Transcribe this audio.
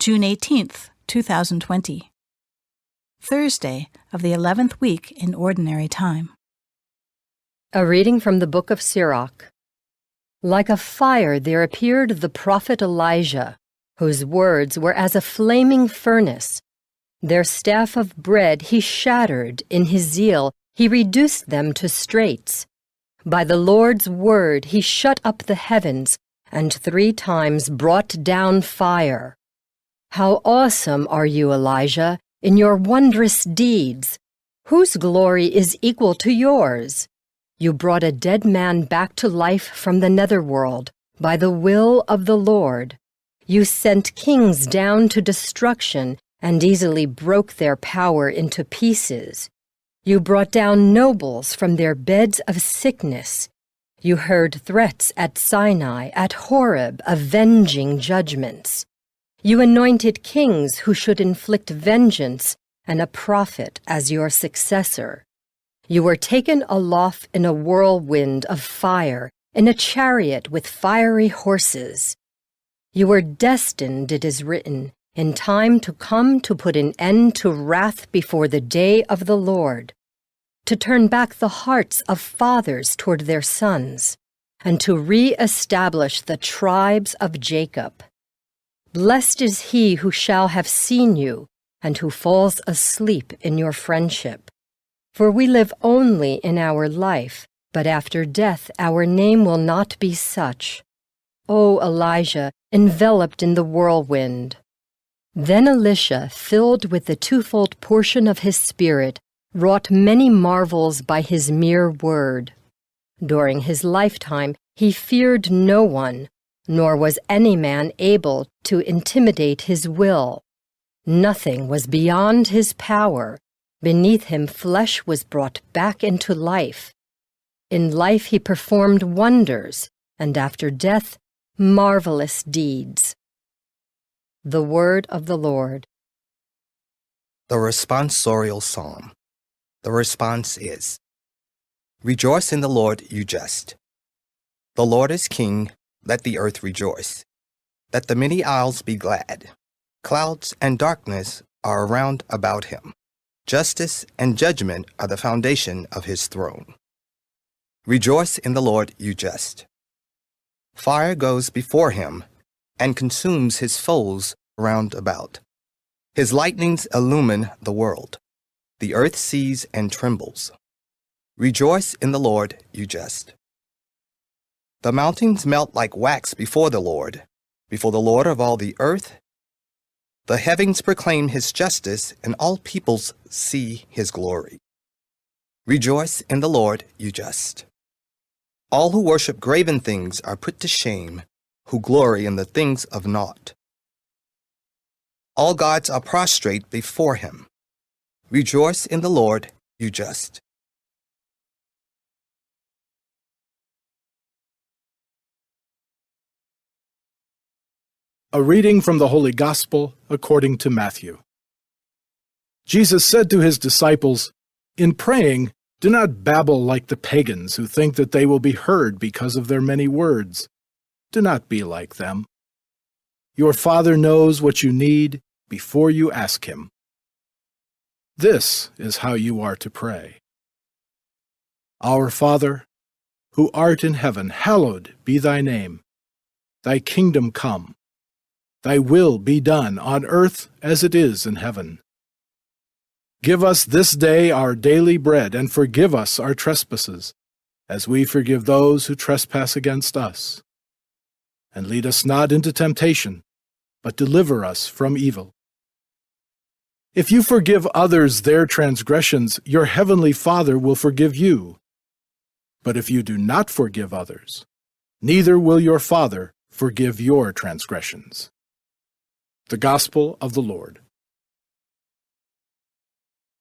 June 18th, 2020. Thursday of the 11th week in Ordinary Time. A reading from the book of Sirach. Like a fire there appeared the prophet Elijah, whose words were as a flaming furnace. Their staff of bread he shattered, in his zeal he reduced them to straits. By the Lord's word he shut up the heavens, and 3 times brought down fire. How awesome are you, Elijah, in your wondrous deeds! Whose glory is equal to yours? You brought a dead man back to life from the netherworld, by the will of the Lord. You sent kings down to destruction, and easily broke their power into pieces. You brought down nobles from their beds of sickness. You heard threats at Sinai, at Horeb, avenging judgments. You anointed kings who should inflict vengeance, and a prophet as your successor. You were taken aloft in a whirlwind of fire, in a chariot with fiery horses. You were destined, it is written, in time to come to put an end to wrath before the day of the Lord, to turn back the hearts of fathers toward their sons, and to re-establish the tribes of Jacob. Blessed is he who shall have seen you, and who falls asleep in your friendship. For we live only in our life, but after death our name will not be such. O Elijah, enveloped in the whirlwind. Then Elisha, filled with the twofold portion of his spirit, wrought many marvels by his mere word. During his lifetime he feared no one, nor was any man able to intimidate his will. Nothing was beyond his power. Beneath him flesh was brought back into life. In life he performed wonders, and after death, marvelous deeds. The word of the Lord. The responsorial psalm. The response is, Rejoice in the Lord, you just. The Lord is king, let the earth rejoice. Let the many isles be glad. Clouds and darkness are around about him. Justice and judgment are the foundation of his throne. Rejoice in the Lord, you just. Fire goes before him and consumes his foes round about. His lightnings illumine the world. The earth sees and trembles. Rejoice in the Lord, you just. The mountains melt like wax before the Lord of all the earth. The heavens proclaim his justice, and all peoples see his glory. Rejoice in the Lord, you just. All who worship graven things are put to shame, who glory in the things of naught. All gods are prostrate before him. Rejoice in the Lord, you just. A reading from the Holy Gospel according to Matthew. Jesus said to his disciples, In praying, do not babble like the pagans who think that they will be heard because of their many words. Do not be like them. Your Father knows what you need before you ask him. This is how you are to pray. Our Father, who art in heaven, hallowed be thy name. Thy kingdom come. Thy will be done on earth as it is in heaven. Give us this day our daily bread, and forgive us our trespasses, as we forgive those who trespass against us. And lead us not into temptation, but deliver us from evil. If you forgive others their transgressions, your heavenly Father will forgive you. But if you do not forgive others, neither will your Father forgive your transgressions. The Gospel of the Lord.